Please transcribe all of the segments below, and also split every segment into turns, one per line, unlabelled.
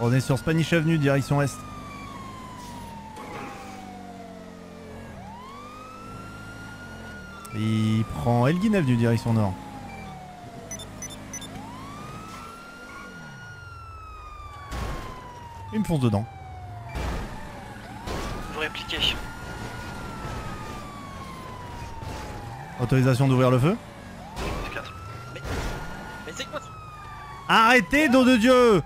On est sur Spanish Avenue, direction Est. Il prend Elgin Avenue, direction Nord. Il me fonce dedans.
Vous répliquez.
Autorisation d'ouvrir le feu.
Mais c'est quoi ça?
Arrêtez, nom de Dieu!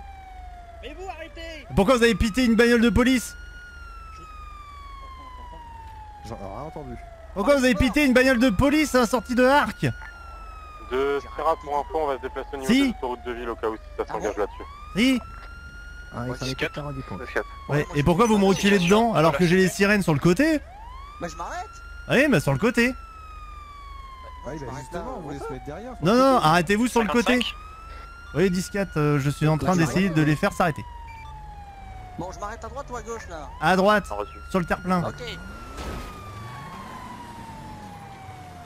Mais vous arrêtez!
Pourquoi vous avez pité une bagnole de police?
J'en ai rien entendu.
Pourquoi vous avez pité une bagnole de police à la sortie de Arc?
De Spera pour info, on va se déplacer au niveau
Si.
de l'autoroute de ville au cas où si ça s'engage là-dessus.
Si.
Ah, il s'en est peut-être pas rendu compte.
Ouais, et pourquoi vous me reculez dedans alors que j'ai les sirènes sur le côté?
Bah je m'arrête!
Oui, bah sur le côté.
Ouais, bah justement, on voulait se mettre derrière.
Non, non, arrêtez-vous sur le côté.
55.
Oui, 10-4, je suis en train d'essayer de les faire s'arrêter.
Bon, je m'arrête à droite ou à gauche là?
À droite,
Reçu.
sur le terre-plein.
Ok.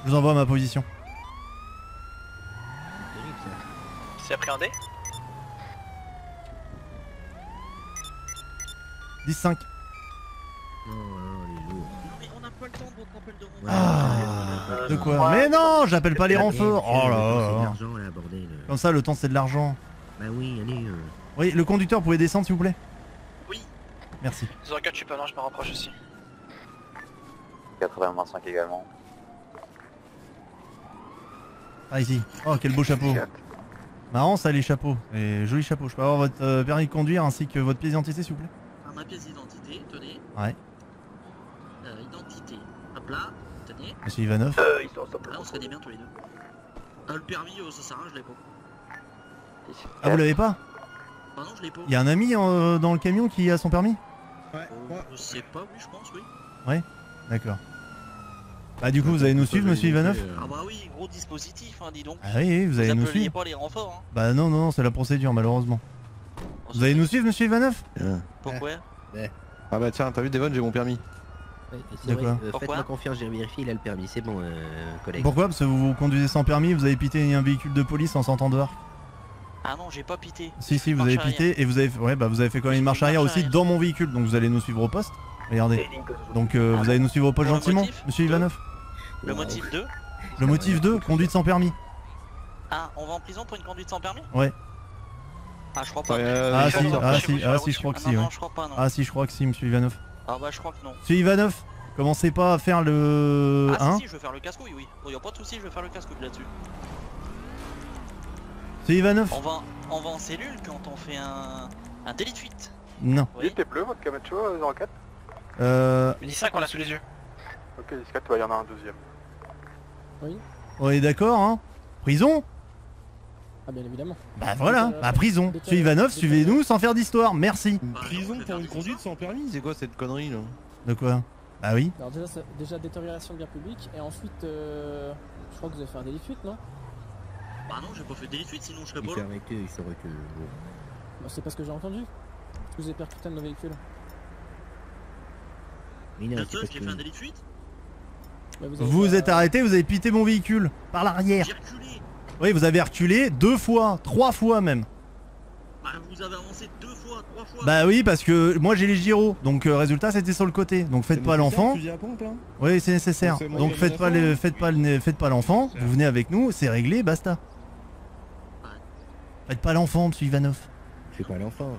Je vous envoie ma position.
C'est appréhendé?
10-5.
Non, les lourds.
Mais on n'a pas le temps de votre appel de renfort.
Ah, de quoi? Mais non, j'appelle pas les renforts. Oh là là.
L'argent là, bordel.
Comme ça, le temps c'est de l'argent.
Bah oui, allez.
Oui, le conducteur, pouvez descendre s'il vous plaît?
Oui.
Merci.
Je regarde, je suis pas loin, je me rapproche aussi.
80-25 également.
Ah, ici. Oh, quel beau chapeau. Marrant ça, les chapeaux. Et joli chapeau. Je peux avoir votre permis de conduire ainsi que votre pièce d'identité s'il vous plaît?
Ma pièce d'identité, tenez.
Ouais.
Identité. Hop là, tenez.
Monsieur Ivanov.
Là, on se connaît bien tous les deux. Le permis, ça sert à rien, je l'ai pas.
Ah, vous l'avez pas?
Ah non, je l'ai pas.
Il y a un ami dans le camion qui a son permis?
Je sais pas, oui, je pense, oui.
D'accord. Bah du coup vous allez nous suivre monsieur Ivanov?
Ah bah oui, gros dispositif, hein, dis donc.
Ah oui, vous allez nous
appeliez
suivre.
pas les renforts, hein.
Bah non, non, c'est la procédure malheureusement. Vous allez nous suivre monsieur Ivanov?
Pourquoi?
Ah bah tiens, t'as vu Devon, j'ai mon permis.
De quoi?
Faites-moi confiance, j'ai vérifié, il a le permis, c'est bon, collègue.
Pourquoi? Parce que vous conduisez sans permis, vous avez pité un véhicule de police en sortant dehors.
Ah non, j'ai pas pité.
Si, vous avez
Marche
pité et vous avez, ouais, bah, vous avez fait quand même une marche arrière aussi dans mon véhicule, donc vous allez nous suivre au poste. Regardez. Donc vous allez nous suivre au poste
Pour le
gentiment,
motif
monsieur Ivanov.
Le motif 2.
Le motif 2, conduite sans permis.
Ah, on va en prison pour une conduite sans permis?
Ouais.
Ah, je crois pas.
Ah si, je crois que si,
non,
ouais.
je crois pas, non.
Ah si, je crois que si, monsieur Ivanov.
Ah bah, je crois que non.
Monsieur Ivanov, commencez pas à faire le...
Ah
hein?
si, je veux faire le casse-couille, oui. Oh, y a pas de soucis, je veux faire le casse-couille là-dessus.
Monsieur Ivanov?
On va en cellule quand on fait un délit de fuite.
Non.
Oui.
T'es bleu votre Camacho 04?
Mini 5, on l'a sous les yeux.
Ok, 10-4, il y en a un deuxième.
On est d'accord, hein? Prison?
Ah bien évidemment.
Bah voilà, bah prison. Monsieur Ivanov, suivez-nous sans faire d'histoire, merci.
Une
Bah,
prison
je vais
pour
faire
une
des
conduite
histoires.
sans permis? C'est quoi cette connerie là?
De quoi? Bah oui.
Alors déjà détérioration de bien public et ensuite je crois que vous avez fait un délit de fuite non?
Bah non, j'ai pas fait de délit de fuite, sinon je serais
Il
pas
s'est
là.
arrêté, il s'aurait que...
Bah, c'est pas ce que j'ai entendu. Parce que vous avez percuté un de nos véhicules.
Mais non,
Bien
c'est
sûr,
parce
j'ai
que...
fait un délit de fuite.
Bah,
Vous vous êtes arrêté, vous avez pité mon véhicule par l'arrière.
J'ai reculé.
Oui, vous avez reculé 2 fois, 3 fois même.
Bah vous avez avancé 2 fois, 3 fois.
Bah oui, parce que moi j'ai les gyros, donc résultat c'était sur le côté. Donc faites pas l'enfant.
Fusil à pompe là?
Oui, c'est nécessaire.
Donc, c'est moi
Donc
qui ai
faites pas
mis la
faites pas l'enfant. Vous venez avec nous, c'est réglé, basta. Faites pas l'enfant, monsieur Ivanov.
C'est pas l'enfant.
Non.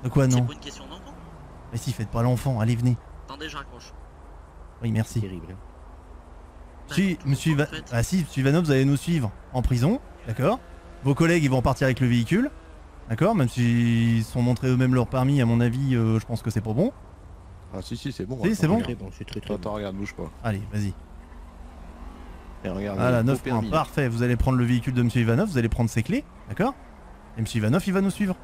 De quoi
C'est
non?
pas une question d'enfant.
Mais si, faites pas l'enfant. Allez, venez.
Attendez, je raccroche.
Oui, merci.
Terrible. hein.
Si, monsieur
en
Ivanov.
fait.
Ah si, monsieur Ivanov, vous allez nous suivre en prison, d'accord? Vos collègues ils vont partir avec le véhicule, d'accord? Même s'ils sont montrés eux-mêmes leur permis, à mon avis, je pense que c'est pas bon.
Ah si c'est bon.
Si, c'est bon.
Très bon, c'est très très
Attends,
bon.
regarde, bouge pas.
Allez, vas-y.
Et regarde,
Voilà,
beau
9 points,
permis.
parfait. Vous allez prendre le véhicule de monsieur Ivanov, vous allez prendre ses clés, d'accord? Et monsieur Ivanov, il va nous suivre.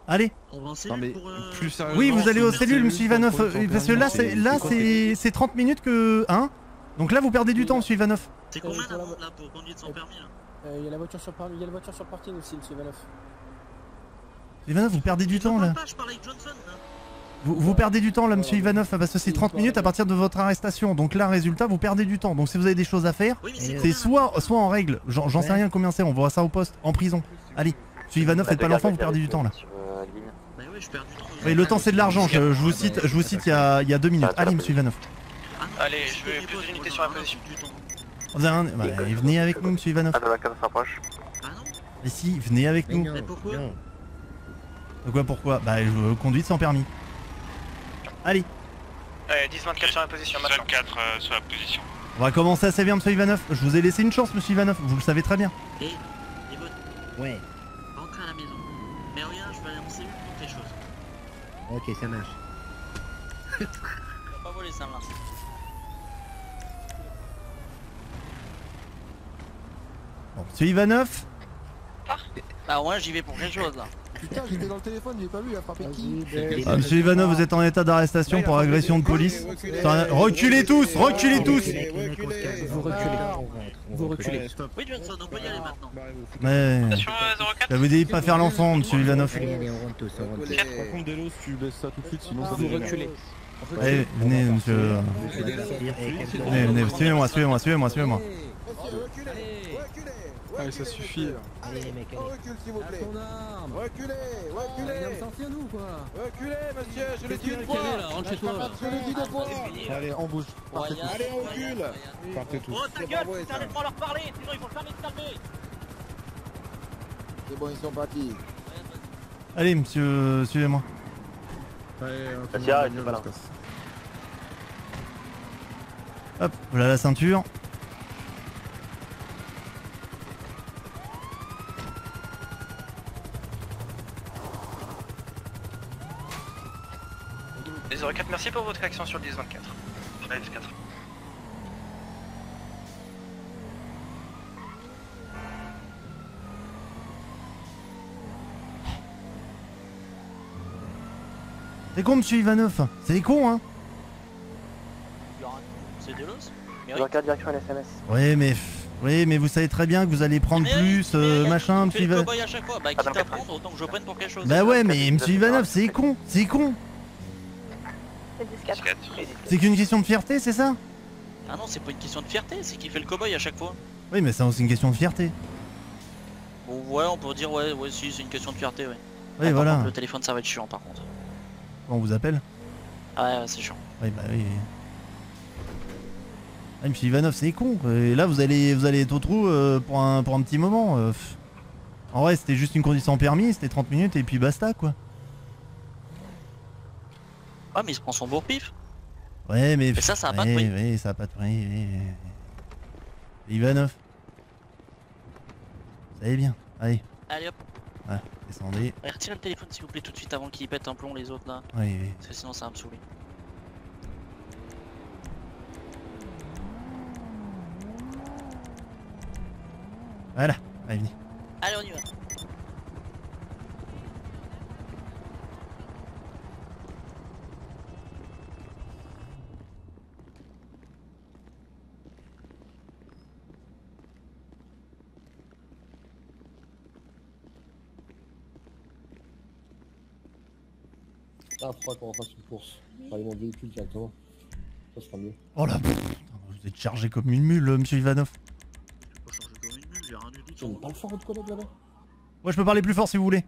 Allez.
On va en
Non
cellule
mais
pour
plus sérieusement.
Oui, vous allez aux
c'est
cellules,
une
monsieur
cellule
Ivanov,
pour le
parce que là,
c'est
c'est 30 minutes que... Hein? Donc là, vous perdez du temps, monsieur Ivanov.
C'est combien d'amende là pour conduite sans permis là?
il y a la voiture sur il y a la voiture sur le parking aussi monsieur Ivanov.
Monsieur Ivanov, vous perdez du temps, là.
Je parle avec Johnson là.
Vous perdez du temps là, monsieur Ivanov, parce que c'est 30 minutes à partir de votre arrestation. Donc là, résultat, vous perdez du temps. Donc si vous avez des choses à faire,
Oui, mais c'est
c'est soit en règle, j'en sais rien combien c'est, on voit ça au poste, en prison. Allez, monsieur Ivanov, faites pas l'enfant, vous perdez du temps là.
Bah ouais, je perds du temps.
Oui, le temps c'est de l'argent, je vous cite il y a 2 minutes. Allez, monsieur Ivanov.
Allez, je vais plus d'unités sur la position.
Vous avez un... bah, venez avec nous, monsieur Ivanov.
Ah, de la 4 s'approche.
Ah non.
Mais si, venez avec nous.
Mais pourquoi?
Pourquoi? Bah, je conduis sans permis. Allez.
Allez, 10-24 sur la position, machin.
24 sur la position.
On va commencer assez bien, monsieur Ivanov. Je vous ai laissé une chance, monsieur Ivanov, vous le savez très bien.
Et votre...
Ouais,
rentrez à la maison. Mais regarde, je vais aller en cellule pour tes choses.
ok, ça marche.
On va pas voler ça là.
Bon, monsieur Ivanov.
Bah ouais, j'y vais pour quelque chose là.
Putain, j'étais dans le téléphone, j'ai pas vu, il a frappé qui?
Ah, monsieur Ivanov, vous êtes en état d'arrestation pour agression de police. Reculez tous, reculez tous.
Vous reculez. Vous reculez.
Oui, Johnson, on peut y aller maintenant.
Mais...
Station 04.
Ça vous dit de pas faire l'enfant, monsieur Ivanov.
Allez, allez, on rentre tous, on rentre tous.
Par contre, Delos, tu baisses ça tout de suite, sinon ça
Vous
devient-
reculez.
Allez, venez, monsieur. Venez, venez, suivez-moi, suivez-moi, suivez-moi, suivez-moi.
Allez, ça suffit.
Allez les mecs, allez.
Recule s'il vous plaît. Reculez, reculez.
nous quoi.
Reculez, monsieur, je l'ai dit une fois.
Rentre chez toi là.
Je l'ai dit deux fois.
Allez, on bouge. Partez tous.
Allez, on recule.
Partez tous.
Oh ta gueule, putain, laisse-moi leur parler, sinon ils vont jamais se calmer.
C'est bon, ils sont partis.
Allez, monsieur, suivez-moi. Hop, voilà la ceinture.
Les 04, merci pour votre action sur le 10-24. Allez, 4.
C'est con, monsieur Ivanov. C'est con, hein.
C'est de l'os. Mais
04, direction LSMS.
Oui, mais vous savez très bien que vous allez prendre plus, machin, monsieur Ivanov.
à chaque fois, bah quitte à prendre, autant que je prenne pour quelque chose.
Bah ouais, mais monsieur Ivanov, c'est con, c'est con. C'est qu'une question de fierté, c'est ça?
Ah non, c'est pas une question de fierté, c'est qu'il fait le cow-boy à chaque fois.
Oui, mais c'est aussi une question de fierté.
Bon, ouais, on peut dire, ouais, si, c'est une question de fierté, ouais.
Oui,
Par
voilà.
contre, le téléphone, ça va être chiant par contre.
On vous appelle?
Ah ouais, c'est chiant.
Oui, bah oui. Ah, monsieur Ivanov, c'est con. Et là, vous allez être au trou pour un petit moment. En vrai, c'était juste une condition permis, c'était 30 minutes et puis basta, quoi.
Ah, mais il se prend son beau pif.
Ouais, mais...
Mais ça a pas de prix.
Oui, ça a pas de prix. Oui. Ivanov. Vous savez bien. Allez,
Allez hop,
descendez.
allez, retirez le téléphone s'il vous plaît tout de suite avant qu'il pète un plomb les autres là.
Oui.
Parce que sinon ça va me saouler.
Voilà. Allez, venez.
Allez, on y va.
Ah, faudra qu'on fasse une course. Allez, mon véhicule directement. Ça sera mieux.
Oh là, vous êtes chargé comme une mule, monsieur Ivanov.
Faut changer comme une mule, j'ai rien du tout.
Tu veux pas le faire, votre collègue là-bas?
Ouais, je peux parler plus fort si vous voulez.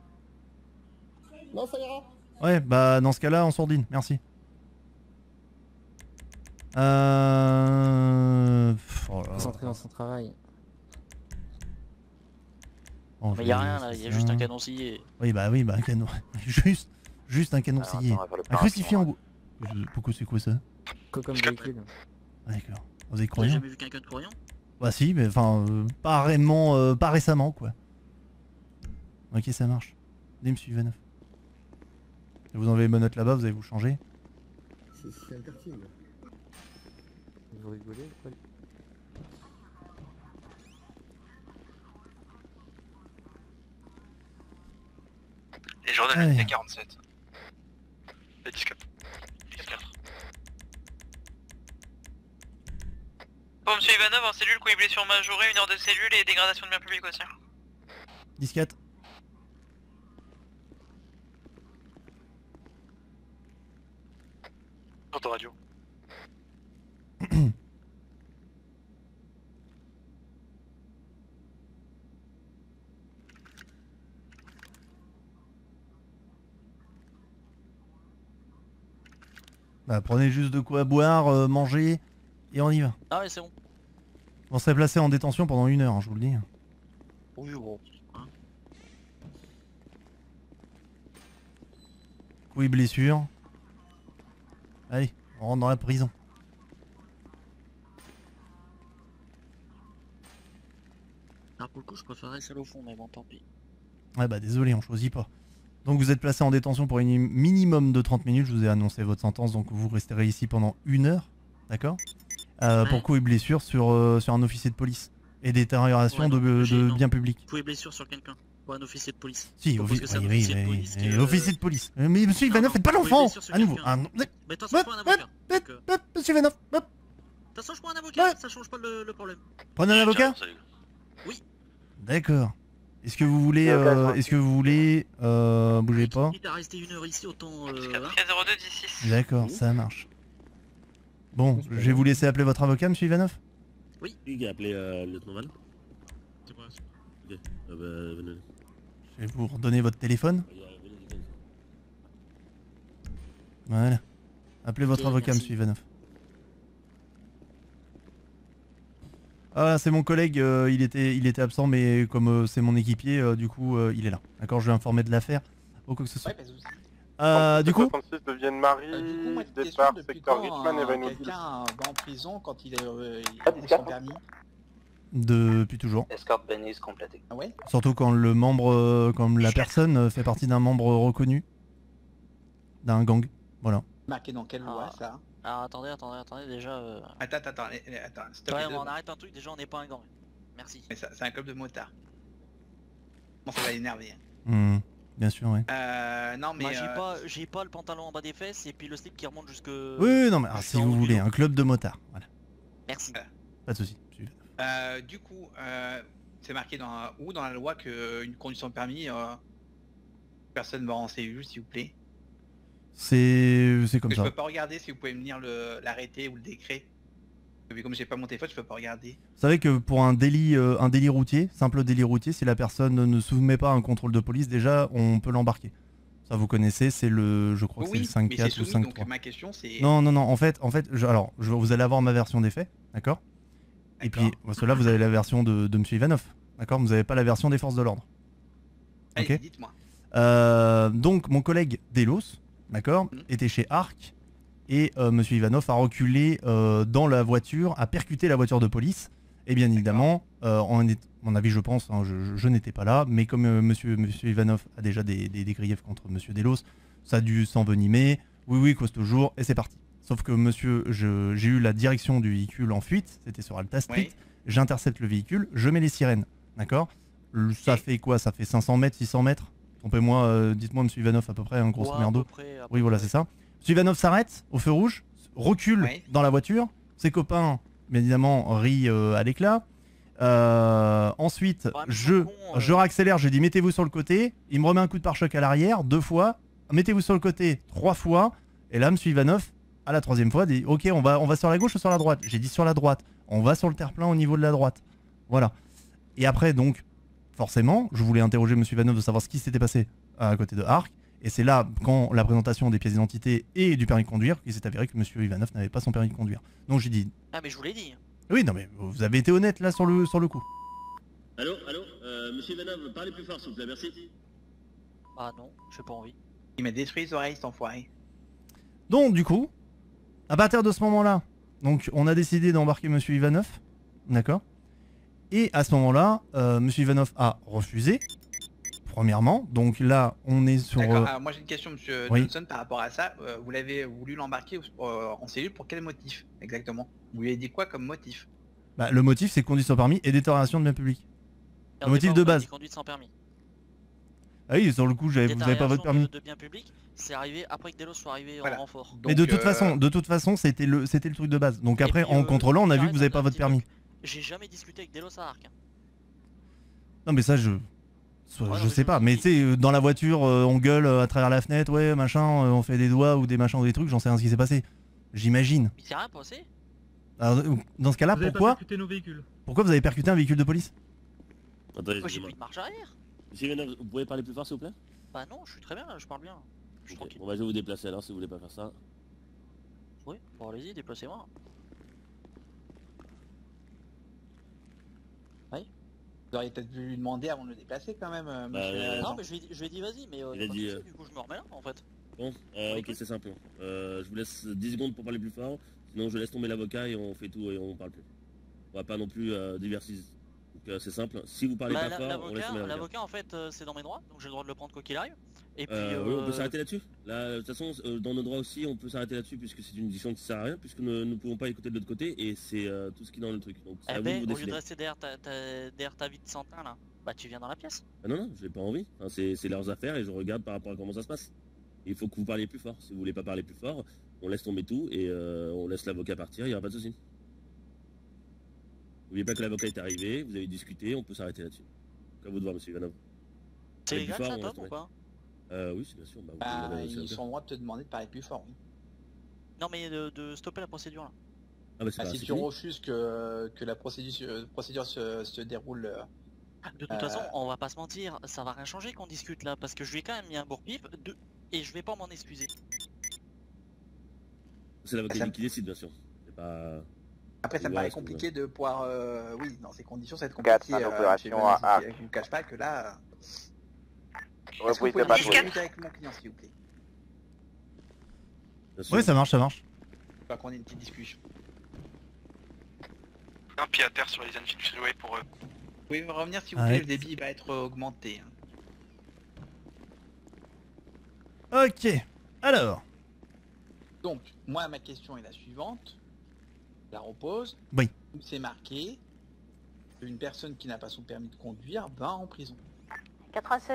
Non, ça ira.
Ouais, bah dans ce cas-là, on sourdine, merci. Oh là là.
Concentré dans son travail.
Oh,
Mais y'a rien là, y'a juste un canon scié.
Oui, bah un canon. juste un canon scié. Un crucifix en bois. Pourquoi c'est quoi ça?
Comme véhicule.
Ah, d'accord. Vous avez
T'as
croyant?
jamais vu quelqu'un de croyant?
Bah si, mais enfin, pas réellement, pas récemment quoi. Ok, ça marche. Allez, monsieur Ivanov. Vous enlevez les menottes là-bas, vous allez vous changer.
C'est un quartier, là.
Vous rigolez quoi?
Et Jordan,
Allez.
il y a 47. Et 14. 14.
Bon, monsieur Ivanov, en cellule, coup blessure majorée, 1 heure de cellule et dégradation de bien public aussi.
10-4.
Pour ta radio.
Bah prenez juste de quoi boire, manger, et on y va.
Ah ouais, c'est bon.
On s'est placé en détention pendant 1 heure, hein, je vous le dis.
Oui, bon.
Coups et blessures. Allez, on rentre dans la prison.
Alors pour le coup, je préférerais celle au fond, mais bon, tant pis.
Ouais bah désolé, on choisit pas. Donc vous êtes placé en détention pour un minimum de 30 minutes, je vous ai annoncé votre sentence, donc vous resterez ici pendant 1 heure, d'accord pour coups et blessures sur un officier de police. Et détérioration
Ouais, non,
de biens publics.
Coups et blessures sur quelqu'un. Ou un officier de police.
Si,
Parce que c'est un
oui,
officier de police qui,
officier de police. Mais monsieur
Non,
Ivanov,
non,
faites pas
coups et
l'enfant
blessures sur
à nouveau.
quelqu'un.
Ah, non.
Mais de toute façon, je prends un avocat. Donc,
Monsieur Ivanov,
de toute façon, je prends un avocat, ça change pas le problème.
prenez un avocat.
Oui.
D'accord. Est-ce que vous voulez, bougez pas.
Quitte à rester 1 heure ici, autant.
K02
voilà.
16.
D'accord, ça marche. Bon, je vais vous laisser appeler votre avocat, monsieur Ivanov.
Oui.
Qui a appelé le lieutenant Val?
C'est quoi ça?
Ok, venez.
Je vais vous redonner votre téléphone. Voilà. Appelez votre
Ok,
avocat,
merci.
monsieur Ivanov. Ah, c'est mon collègue, il était absent, mais comme c'est mon équipier, du coup, il est là. D'accord, je vais informer de l'affaire. Ou quoi que ce soit.
Ouais, pas de soucis.
Du coup,
66 de Vienne-Marie,
Du coup, moi, petite
départ
question, depuis
secteur
quand
Richman et Van Nuys.
quelqu'un va en prison quand il
Ah,
a son permis?
depuis toujours.
Escorte Benny's complétée.
Ah ouais?
Surtout quand le membre, comme la personne fait partie d'un membre reconnu d'un gang. Voilà.
Marqué dans quelle loi ça?
Alors attendez, déjà...
Attends, stop
Ouais,
les deux.
on arrête un truc, déjà on n'est pas un gang. Merci.
Mais ça, c'est un club de motards. Bon, ça va l'énerver.
Bien sûr, ouais.
Non mais...
Moi j'ai pas le pantalon en bas des fesses et puis le slip qui remonte jusque...
Oui, non, mais si vous voulez, un club de motards. Voilà.
Merci.
Pas de soucis.
Du coup, c'est marqué dans la loi qu'une conduite sans permis, personne va en cellule, s'il vous plaît.
C'est comme
Je
ça.
peux pas regarder si vous pouvez me lire l'arrêté ou le décret. Mais comme j'ai pas mon téléphone, je peux pas regarder.
Vous savez que pour un délit routier, simple délit routier, si la personne ne soumet pas à un contrôle de police, déjà, on peut l'embarquer. Ça, vous connaissez, c'est je crois que c'est le 5.4 ou 5.3.
Donc ma question c'est...
Non, en fait, vous allez avoir ma version des faits, d'accord? Et puis, parce que là, vous avez la version de monsieur Ivanov, d'accord? Vous n'avez pas la version des forces de l'ordre.
Allez,
Ok.
dites-moi.
Donc, mon collègue Delos, d'accord, était chez Arc, et monsieur Ivanov a reculé dans la voiture, a percuté la voiture de police, et bien évidemment, mon avis je pense, hein, je n'étais pas là, mais comme monsieur Ivanov a déjà des griefs contre monsieur Delos, ça a dû s'envenimer, oui, cause toujours, et c'est parti. Sauf que monsieur, j'ai eu la direction du véhicule en fuite, c'était sur Alta Street, j'intercepte le véhicule, je mets les sirènes, d'accord? Ça fait quoi? Ça fait 500 mètres, 600 mètres? Trompez-moi, dites-moi monsieur Ivanov à peu près, un grosso merdo. Oui, voilà, c'est ça. Monsieur Ivanov s'arrête au feu rouge, recule dans la voiture, ses copains, bien évidemment, rient à l'éclat. Ensuite, je réaccélère, je dis mettez-vous sur le côté, il me remet un coup de pare-choc à l'arrière, 2 fois, mettez-vous sur le côté 3 fois, et là monsieur Ivanov, à la 3e fois, dit ok, on va sur la gauche ou sur la droite? J'ai dit sur la droite, on va sur le terre-plein au niveau de la droite. Voilà. Et après, donc, forcément, je voulais interroger monsieur Ivanov de savoir ce qui s'était passé à côté de Arc, et c'est là, quand la présentation des pièces d'identité et du permis de conduire, qu'il s'est avéré que monsieur Ivanov n'avait pas son permis de conduire. Donc j'ai dit...
Ah mais je vous l'ai dit.
Oui, non mais vous avez été honnête là sur le coup.
Allô, monsieur Ivanov, parlez plus fort s'il vous plaît, merci.
Ah non, j'ai pas envie.
Il m'a détruit les oreilles, cet enfoiré.
Donc du coup, à partir de ce moment-là, donc on a décidé d'embarquer monsieur Ivanov, d'accord? Et à ce moment-là, monsieur Ivanov a refusé, premièrement. Donc là, on est sur...
D'accord, alors moi j'ai une question monsieur
Oui.
Johnson par rapport à ça. Vous l'avez voulu l'embarquer en cellule pour quel motif exactement? Vous lui avez dit quoi comme motif?
Bah, le motif c'est conduite sans permis et détérioration de biens publics. Le motif de base.
Conduite sans permis.
Ah oui, sur le coup, vous n'avez pas votre permis.
De biens publics, c'est arrivé après que Delos soit arrivé
Voilà.
en renfort.
Mais de toute façon, c'était le truc de base. Donc après, en contrôlant, on a vu que vous n'avez pas votre permis.
J'ai jamais discuté avec Delos à Arc. Hein.
Non mais ça, je sais pas. Mais tu sais, dans la voiture, on gueule à travers la fenêtre, ouais, machin, on fait des doigts ou des machins ou des trucs, j'en sais rien ce qui s'est passé. J'imagine.
Il s'est rien passé.
Alors, dans ce cas-là, pourquoi vous avez percuté un véhicule de police?
Attendez,
Moi j'ai pris une marche arrière.
Monsieur Ivanov, vous pouvez parler plus fort s'il vous plaît?
Bah non, je suis très bien là, je parle bien. Je suis
Ok.
tranquille.
Bon bah je vais vous déplacer alors si vous voulez pas faire ça.
Oui, bon allez-y, déplacez-moi.
Vous auriez peut-être dû lui demander avant de le déplacer quand même, monsieur.
Non mais je lui ai dit vas-y, mais
Il a dit,
du coup je me remets là en fait.
Bon, ok, c'est simple. Je vous laisse 10 secondes pour parler plus fort, sinon je laisse tomber l'avocat et on fait tout et on parle plus. On va pas non plus diversiser. Donc c'est simple, si vous parlez pas fort, on laisse tomber l'avocat.
L'avocat en fait c'est dans mes droits, donc j'ai le droit de le prendre quoi qu'il arrive. Et puis
oui, on peut s'arrêter là-dessus. Là, de toute façon, dans nos droits aussi, on peut s'arrêter là-dessus puisque c'est une décision qui sert à rien, puisque nous ne pouvons pas écouter de l'autre côté et c'est tout ce qui est dans le truc. Donc c'est à vous de vous
au lieu
décider.
de rester derrière ta vie de santin là, bah tu viens dans la pièce.
Ah non, j'ai pas envie. Enfin, c'est leurs affaires et je regarde par rapport à comment ça se passe. Il faut que vous parliez plus fort. Si vous voulez pas parler plus fort, on laisse tomber tout et on laisse l'avocat partir, il n'y aura pas de souci. N'oubliez pas que l'avocat est arrivé, vous avez discuté, on peut s'arrêter là-dessus. À vous de voir, monsieur Ivanov.
C'est légal ça, Tom, ou pas?
Oui, c'est bien sûr.
Ils sont en droit de te demander de parler plus fort. Oui.
Non mais de stopper la procédure là.
Ah bah,
si tu refuses que la procédure se déroule...
De toute façon, on va pas se mentir, ça va rien changer qu'on discute là, parce que je lui ai quand même mis un bourre-pipe, et je vais pas m'en excuser.
C'est l'avocat qui décide, bien sûr. Pas...
Après, ça me paraît compliqué de pouvoir... oui, dans ces conditions, ça va être compliqué.
Opération A.
Je vous cache pas que là...
Ouais,
Est-ce que vous pouvez discuter avec mon client, s'il vous plaît?
Oui, ça marche, ça marche.
Pas qu'on ait une petite discussion.
Un pied à terre sur les Enfield Freeway pour eux.
Vous pouvez revenir s'il vous plaît, le débit va être augmenté.
Ok, alors.
Donc, moi ma question est la suivante. Je la repose.
Oui.
C'est marqué qu'une personne qui n'a pas son permis de conduire va en prison.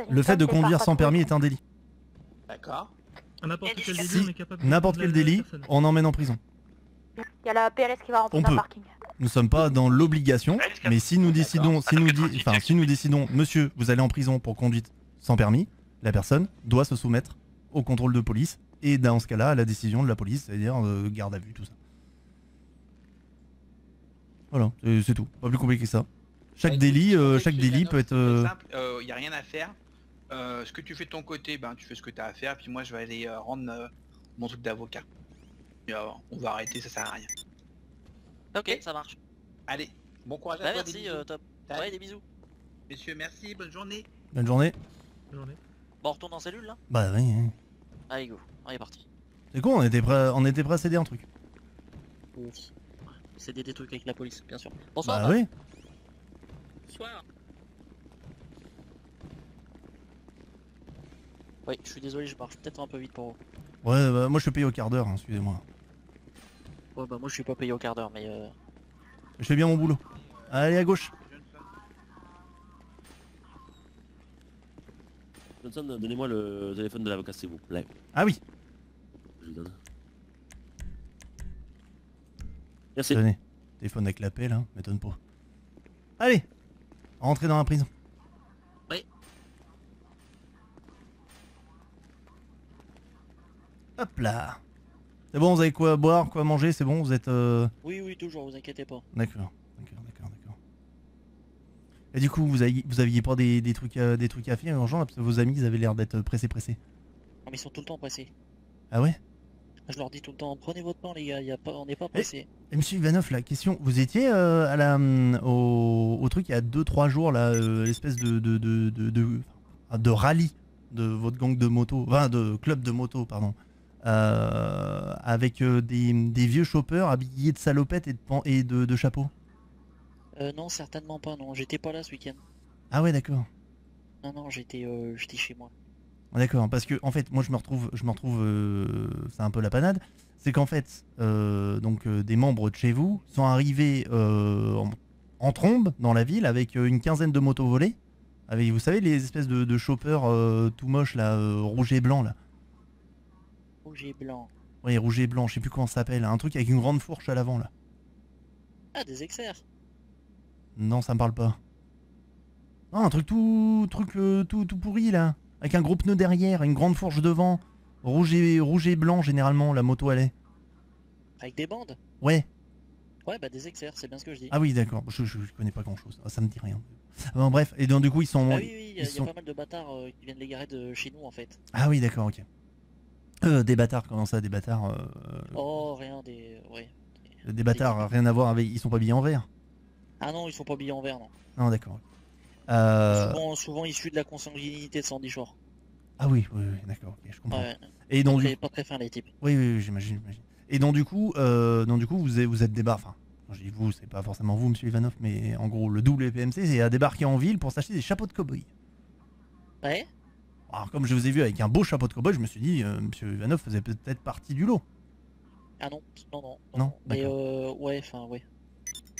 Le fait de conduire sans permis est un délit.
D'accord.
N'importe quel délit,
Si
on est capable
n'importe quel délit, on emmène en prison.
Il y a la PLS qui va remplir
On
un
peut.
parking.
Nous sommes pas dans l'obligation, mais si nous décidons, si nous décidons, monsieur, vous allez en prison pour conduite sans permis, la personne doit se soumettre au contrôle de police et dans ce cas-là à la décision de la police, c'est-à-dire garde à vue, tout ça. Voilà, c'est tout, pas plus compliqué que ça. Chaque délit peut être.
Il n'y a rien à faire. Ce que tu fais de ton côté, ben tu fais ce que tu as à faire, puis moi je vais aller rendre mon truc d'avocat. On va arrêter, ça sert à rien.
Ok, ça marche.
Allez, bon courage à
Bah
toi.
merci Top. Ouais, des bisous.
Messieurs, merci, bonne journée.
Bonne journée.
Bon, on retourne en cellule là?
Bah oui.
Allez go, on est parti.
C'est con, on était prêt à céder un truc.
C'est des trucs avec la police, bien sûr. Bonsoir.
Bah oui.
Bonsoir. Oui, je suis désolé, je marche peut-être un peu vite pour vous.
Ouais, bah moi je suis payé au quart d'heure, hein, excusez-moi.
Ouais, bah moi je suis pas payé au quart d'heure, mais
Je fais bien mon boulot. Allez à gauche.
Johnson, donnez-moi le téléphone de l'avocat s'il vous plaît.
Ah oui.
Je vous donne. Merci.
Tenez, téléphone avec l'appel, hein, m'étonne pas. Allez, rentrez dans la prison.
Oui.
Hop là. C'est bon, vous avez quoi boire, quoi manger, c'est bon, vous êtes...
Oui, toujours, vous inquiétez pas.
D'accord. Et du coup, vous aviez pas des trucs à faire urgents là, parce que vos amis, ils avaient l'air d'être pressés.
Non, mais ils sont tout le temps pressés.
Ah ouais?
Je leur dis tout le temps, prenez votre temps les gars, on n'est pas pressés.
Et monsieur Ivanov, la question, vous étiez au truc il y a 2-3 jours là, l'espèce de rallye de votre gang de moto, enfin de club de moto, pardon, avec des vieux choppers habillés de salopettes et de chapeaux.
Non, certainement pas, non, j'étais pas là ce week-end.
Ah ouais, d'accord.
Non, j'étais chez moi.
D'accord, parce que en fait, moi je me retrouve, c'est un peu la panade. C'est qu'en fait, des membres de chez vous sont arrivés en trombe dans la ville avec une quinzaine de motos volées. Avec, vous savez, les espèces de choppers tout moches là, rouge et blanc là.
Rouge et blanc.
Oui, rouge et blanc, je sais plus comment ça s'appelle. Un truc avec une grande fourche à l'avant là.
Ah, des exerts.
Non, ça me parle pas. Non, un truc tout pourri là. Avec un gros pneu derrière, une grande fourche devant. Rouge et blanc généralement, la moto elle est.
Avec des bandes?
Ouais.
Ouais, bah des exerts, c'est bien ce que je dis.
Ah oui, d'accord, je connais pas grand chose, ça me dit rien. Bon, bref, et donc du coup ils sont...
Ah oui, oui, il y a
sont...
pas mal de bâtards qui viennent les garer de chez nous en fait.
Ah oui, d'accord, ok. Des bâtards, comment ça, des bâtards
Oh, rien, des... Ouais.
Des bâtards, rien à voir avec... Ils sont pas habillés en vert?
Ah non, ils sont pas habillés en vert, non.
Non, d'accord.
Souvent issus de la consanguinité de Sandy Shore.
Ah oui, oui, oui, d'accord, ok, je comprends.
Ouais.
Et donc
C'est pas très fin les types.
Oui, oui, oui, j'imagine. Et donc du coup vous êtes débarqué, enfin, quand je dis vous, c'est pas forcément vous, monsieur Ivanov, mais en gros, le WPMC, c'est à débarquer en ville pour s'acheter des chapeaux de cow-boy.
Ouais.
Alors comme je vous ai vu avec un beau chapeau de cow-boy, je me suis dit, monsieur Ivanov faisait peut-être partie du lot.
Ah non, non.
Non,
mais
d'accord.
ouais, enfin, ouais.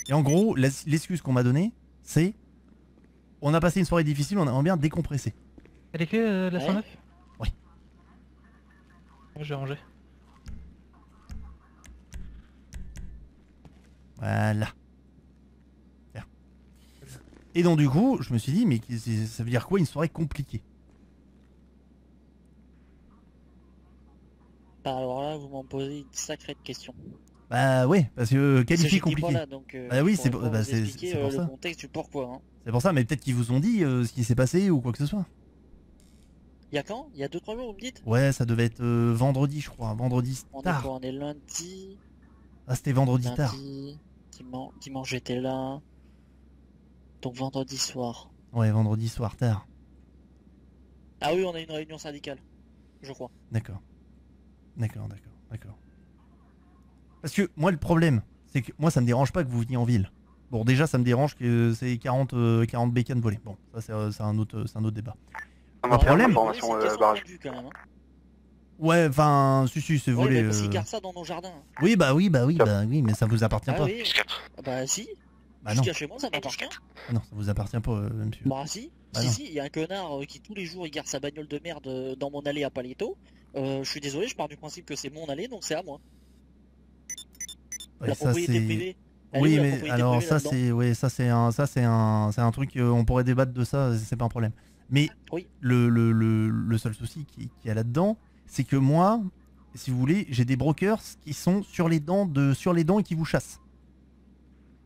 Et en gros, l'excuse qu'on m'a donnée, c'est, on a passé une soirée difficile, on aimerait bien décompresser.
T'as les clés de la 109?
Oui.
Je vais ranger.
Voilà. Bien. Et donc du coup, je me suis dit, mais ça veut dire quoi une soirée compliquée?
Bah alors là, vous m'en posez une sacrée question.
Bah ouais, parce que qualifié compliqué.
Là, donc,
bah oui, c'est
pour
pour
le
ça.
contexte du pourquoi. Hein.
C'est pour ça, mais peut-être qu'ils vous ont dit ce qui s'est passé ou quoi que ce soit.
Il y a quand? Il y a 2-3 jours, vous me dites?
Ouais, ça devait être vendredi, je crois. Vendredi tard.
On est lundi.
Ah, c'était vendredi tard.
Dimanche, j'étais là. Donc vendredi soir.
Ouais, vendredi soir tard.
Ah oui, on a une réunion syndicale, je crois.
D'accord. Parce que moi, le problème, c'est que moi, ça me dérange pas que vous veniez en ville. Bon, déjà, ça me dérange que c'est 40 bécanes volées. Bon, ça, c'est un autre débat. Le problème... Ouais, enfin, si, c'est volé.
Parce qu'ils gardent ça dans nos jardins.
Oui, mais ça vous appartient pas.
Oui. Bah si.
Bah non.
Jusqu'à chez moi, ça m'appartient.
Ah non, ça vous appartient pas, monsieur.
Bah si. Si, il y a un connard qui tous les jours il garde sa bagnole de merde dans mon allée à Paleto. Je suis désolé, je pars du principe que c'est mon allée, donc c'est à moi.
Ouais,
la propriété privée.
Oui, mais alors ça c'est un truc on pourrait débattre de ça, c'est pas un problème. Mais
oui.
le seul souci qu'il y a là-dedans, c'est que moi, si vous voulez, j'ai des brokers qui sont sur les dents et qui vous chassent.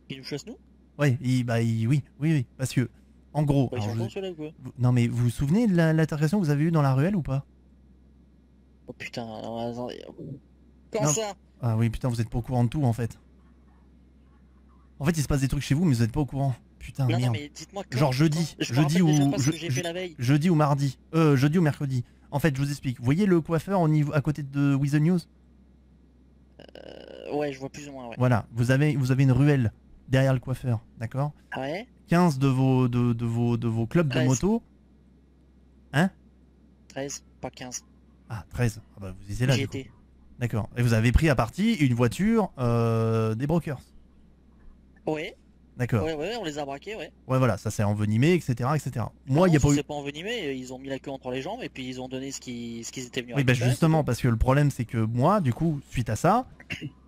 Ils nous chassent nous?
Ouais, oui, parce que en gros,
bah,
non mais vous vous souvenez de l'altercation que vous avez eue dans la ruelle ou pas?
Oh putain, comment ça?
Ah oui, putain, vous êtes pas au courant de tout en fait. En fait, il se passe des trucs chez vous, mais vous êtes pas au courant. Putain,
non,
merde.
mais dites-moi quand,
genre jeudi ou mardi. Jeudi ou mercredi. En fait, je vous explique. Vous voyez le coiffeur à côté de We The News?
Ouais, je vois plus ou moins, ouais.
Voilà, vous avez une ruelle derrière le coiffeur, d'accord?
Ouais.
15 de vos clubs 13. De moto. Hein?
13, pas 15.
Ah, 13. Ah bah vous étiez là.
J'y étais.
D'accord. Et vous avez pris à partie une voiture des brokers.
Ouais.
D'accord.
Ouais, on les a braqués, ouais.
Ouais, voilà, ça s'est envenimé, etc. Moi, il y a pas eu...
c'est pas envenimé, ils ont mis la queue entre les jambes et puis ils ont donné ce qu'ils étaient venus.
Oui, bah justement, parce que le problème, c'est que moi, du coup, suite à ça...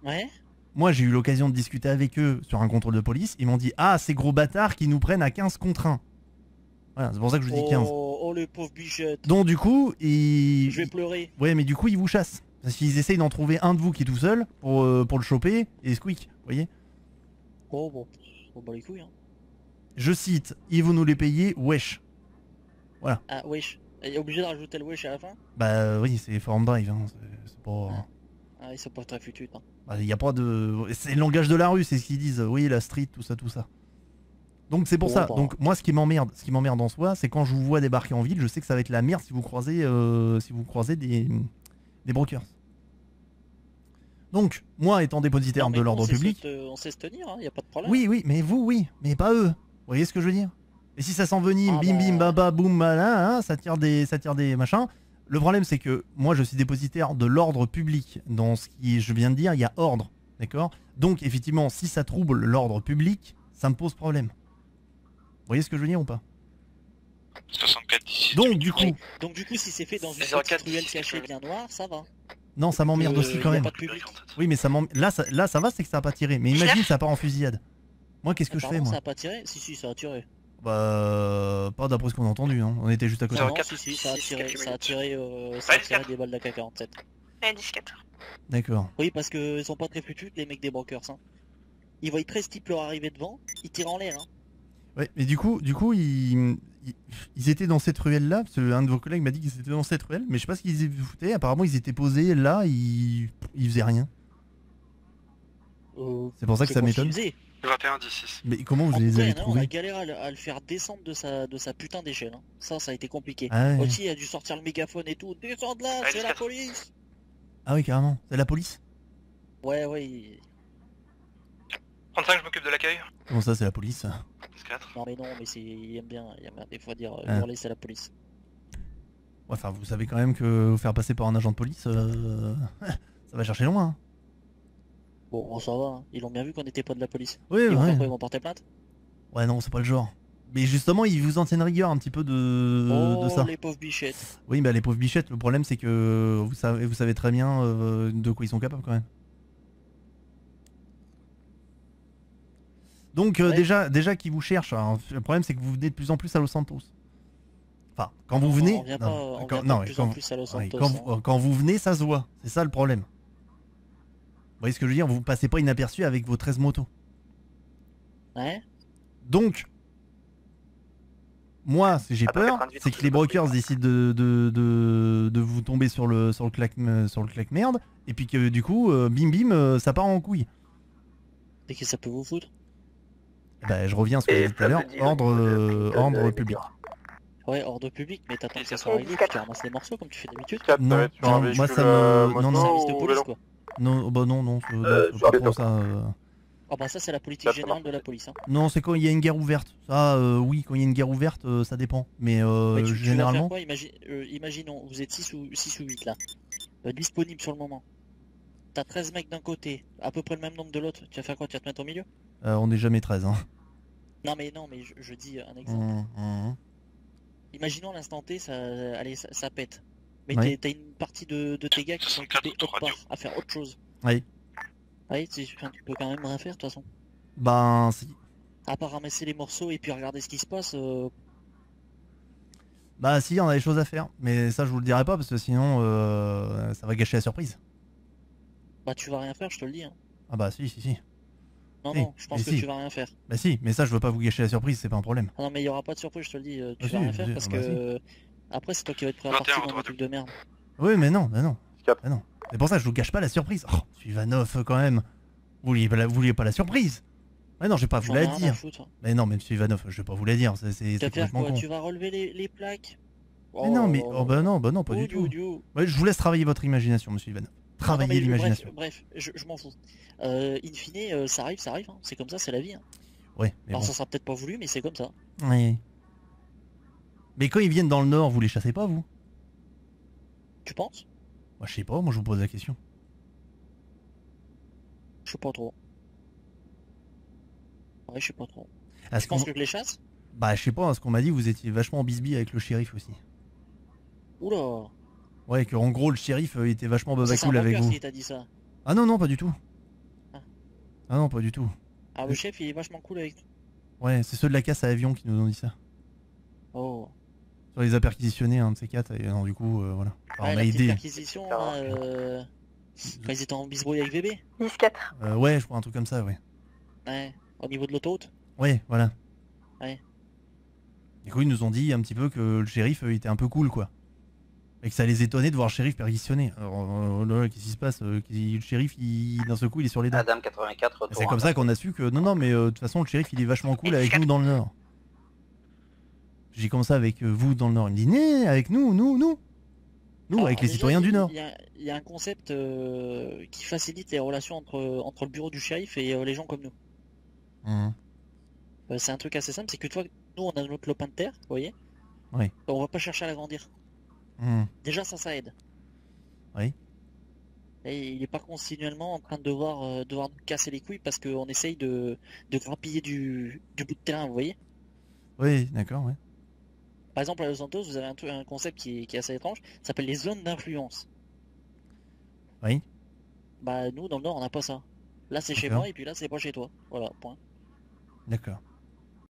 Ouais.
Moi, j'ai eu l'occasion de discuter avec eux sur un contrôle de police. Ils m'ont dit, ah, ces gros bâtards qui nous prennent à 15 contre 1. Voilà, c'est pour ça que je vous dis 15.
Oh, les pauvres bichettes.
Donc, du coup, ils...
Je vais pleurer.
Ouais, mais du coup, ils vous chassent. Parce qu'ils essayent d'en trouver un de vous qui est tout seul pour le choper et squeak, vous voyez?
Oh, bon, on bat les couilles, hein.
Je cite, ils vont nous les payer, wesh. Voilà.
Ah, wesh. Il est obligé de rajouter le wesh à la fin?
Bah oui, c'est Forum Drive, hein. C'est pas...
Ah, ils sont pas très futus, hein.
Bah, y a pas de... C'est le langage de la rue, c'est ce qu'ils disent. Oui, la street, tout ça. Donc c'est pour ça.
Bah.
Donc moi, ce qui m'emmerde en soi, c'est quand je vous vois débarquer en ville, je sais que ça va être la merde si vous croisez des brokers. Donc, moi étant dépositaire de l'ordre public...
On sait se tenir, hein, y a pas de problème.
Oui, mais vous, mais pas eux. Vous voyez ce que je veux dire? Et si ça s'envenime, bim, baba, boum, malin, hein, ça tire des machins. Le problème, c'est que moi, je suis dépositaire de l'ordre public. Dans ce qui je viens de dire, il y a ordre, d'accord? Donc, effectivement, si ça trouble l'ordre public, ça me pose problème. Vous voyez ce que je veux dire ou pas?
64 d'ici.
Donc, du coup...
Donc, du coup, si c'est fait dans une petite ruelle cachée bien noire, ça va.
Non, ça m'emmerde aussi quand même. Oui, mais ça là, ça va, c'est que ça a pas tiré. Mais imagine, ça part en fusillade. Moi, qu'est-ce que je fais, moi?
Ça a pas tiré? Si, ça a tiré.
Bah, pas d'après ce qu'on a entendu, hein. On était juste à côté.
Non, si, ça a tiré des balles d'AK-47.
Ouais, 14.
D'accord.
Oui, parce qu'ils sont pas très flutus, les mecs des brokers. Hein. Ils voient 13 types leur arriver devant, ils tirent en l'air. Hein.
Ouais, mais du coup ils étaient dans cette ruelle-là, parce qu'un de vos collègues m'a dit qu'ils étaient dans cette ruelle, mais je sais pas ce qu'ils foutaient, apparemment ils étaient posés là, ils faisaient rien. C'est pour ça que ça m'étonne.
21 16.
Mais comment vous
En
les
tout cas,
avez
il y en a un, on
trouvés?
a galéré à le faire descendre de sa putain d'échelle. Hein. Ça a été compliqué.
Ah ouais.
Aussi, il a dû sortir le mégaphone et tout. Descends de là, c'est la police.
Ah oui, carrément. C'est la police?
Ouais, ouais.
35, je m'occupe de l'accueil.
Comment ça, c'est la police?
4.
Non mais non, mais il aime bien des fois dire
Ah.
hurler c'est la police.
Ouais, enfin, vous savez quand même que vous faire passer par un agent de police, ça va chercher loin. Hein.
Bon, ça va, hein. Ils l'ont bien vu qu'on n'était pas de la police.
Oui,
ils vont
ouais.
faire quoi, ils vont porter plainte?
Ouais, non, c'est pas le genre. Mais justement, ils vous en tiennent rigueur un petit peu de ça.
Oh, les pauvres bichettes.
Oui, bah les pauvres bichettes, le problème c'est que vous savez très bien de quoi ils sont capables quand même. Donc
Ouais.
déjà qu'ils vous cherchent, alors, le problème c'est que vous venez de plus en plus à Los Santos. Enfin, quand vous
Non,
venez...
on vient pas- on
quand-
vient pas
non,
de
mais
plus
quand
en
vous-
plus à Los
oui,
Santos,
quand vous venez, ça se voit. C'est ça le problème. Vous voyez ce que je veux dire? Vous passez pas inaperçu avec vos 13 motos.
Ouais.
Donc, moi, si j'ai
Attends,
peur,
88,
c'est que les brokers décident de vous tomber sur le claque merde, et puis que du coup, bim bim, ça part en couille.
Et que ça peut vous foutre?
Bah, je reviens à ce que j'ai dit tout à l'heure, ordre public.
Ouais, ordre public, mais t'attends que ça soit réglé, puis tu ramasses les morceaux comme tu fais d'habitude.
Non, non, moi ça me... Non, non,
Service de police quoi.
non, bah non, c'est pas trop ça.
Ah bah ça c'est la politique générale de la police. Hein.
Non, c'est quand il y a une guerre ouverte. Ça, oui, quand il y a une guerre ouverte, ça dépend. Mais
Mais tu vas faire
généralement...
quoi imaginons, vous êtes 6 ou 8 là, disponibles sur le moment. T'as 13 mecs d'un côté, à peu près le même nombre de l'autre, tu vas faire quoi? Tu vas te mettre au milieu?
on n'est jamais 13, hein.
Non mais je dis un exemple. Imaginons l'instant T, ça pète. Mais
Oui.
t'as une partie de tes gars qui sont occupés autre part, à faire autre chose.
Oui.
Oui, tu peux quand même rien faire de toute façon.
Ben, si.
À part ramasser les morceaux et puis regarder ce qui se passe.
Bah si, on a des choses à faire. Mais ça, je vous le dirai pas, parce que sinon, ça va gâcher la surprise.
Bah tu vas rien faire, je te le dis. Hein.
Ah bah si.
Non,
Si,
non, je pense
mais
que
si.
tu vas rien faire.
Bah si, mais ça, je veux pas vous gâcher la surprise, c'est pas un problème.
Ah non, mais il y aura pas de surprise, je te le dis. Tu
Ah
vas
si,
rien faire
si,
parce
ah bah
que. Après, c'est toi qui vas être prêt à partir dans un truc de merde.
Oui, mais non, bah non. Bah non. C'est pour ça que je vous gâche pas la surprise. Oh, Ivanov, quand même. Vous vouliez pas la surprise? Mais non, je vais pas vous
J'en
la
ai rien à
dire.
foutre.
Mais non, même si Ivanov, je vais pas vous la dire. C'est
Tu vas faire
complètement
quoi?
con.
Tu vas relever les plaques?
Mais non, mais oh, bah non, pas du tout. Ouais, je vous laisse travailler votre imagination, monsieur Ivanov. Travaillez l'imagination.
Bref, je m'en fous. In fine, ça arrive, hein. C'est comme ça, c'est la vie. Hein.
Ouais, mais
Alors
bon.
ça sera peut-être pas voulu, mais c'est comme ça.
Oui. Mais quand ils viennent dans le nord, vous les chassez pas, vous?
Tu penses?
Moi, je sais pas, moi je vous pose la question.
Je sais pas trop. Ouais, je sais pas trop.
Est-ce
Tu penses
qu'on-
que je les chasse?
Bah, je sais pas, à ce qu'on m'a dit, vous étiez vachement en bisbille avec le shérif aussi.
Oula.
Ouais, que en gros, le shérif était vachement
Ça, c'est un
babacool avec
broker
vous.
qui t'a dit ça.
Ah non, non, pas du tout.
Ah.
Ah non, pas du tout.
Ah, le chef, il est vachement cool avec toi.
Ouais, c'est ceux de la casse à avion qui nous ont dit ça.
Oh.
On les a perquisitionnés, un de ces quatre, et non, du coup, voilà. Enfin,
Ouais,
on
la
a
petite
aidé.
perquisition, là, quand ils étaient en bisbrouille avec bébé.
10-4.
Ouais, je crois un truc comme ça, ouais.
Ouais, au niveau de l'autoroute.
Ouais, voilà.
Ouais.
Du coup, ils nous ont dit un petit peu que le shérif était un peu cool, quoi. Et que ça les étonnait de voir le shérif perquisitionner. Alors, là, qu'est-ce qui se passe? Le shérif, d'un seul coup, il est sur les dents.
Adam 84,
Et
retour.
c'est comme ça qu'on a su que non, mais de toute façon, le shérif, il est vachement cool avec nous dans le Nord. J'ai commencé avec vous dans le Nord. Il me dit, né, avec nous, nous,
Alors,
avec les
déjà,
citoyens du Nord.
Il y a un concept qui facilite les relations entre le bureau du shérif et les gens comme nous.
Mhm.
C'est un truc assez simple, c'est que toi, nous on a notre lopin de terre, vous voyez.
Oui.
On va pas chercher à l'agrandir.
Mhm.
Déjà ça aide.
Oui.
Et il est pas continuellement en train de devoir nous casser les couilles parce qu'on essaye de grappiller du bout de terrain, vous voyez.
Oui, d'accord, ouais.
Par exemple à Los Santos, vous avez un concept qui est assez étrange, ça s'appelle les zones d'influence.
Oui.
Bah nous dans le Nord on n'a pas ça. Là c'est chez
D'accord.
moi et puis là c'est pas chez toi. Voilà, point.
D'accord.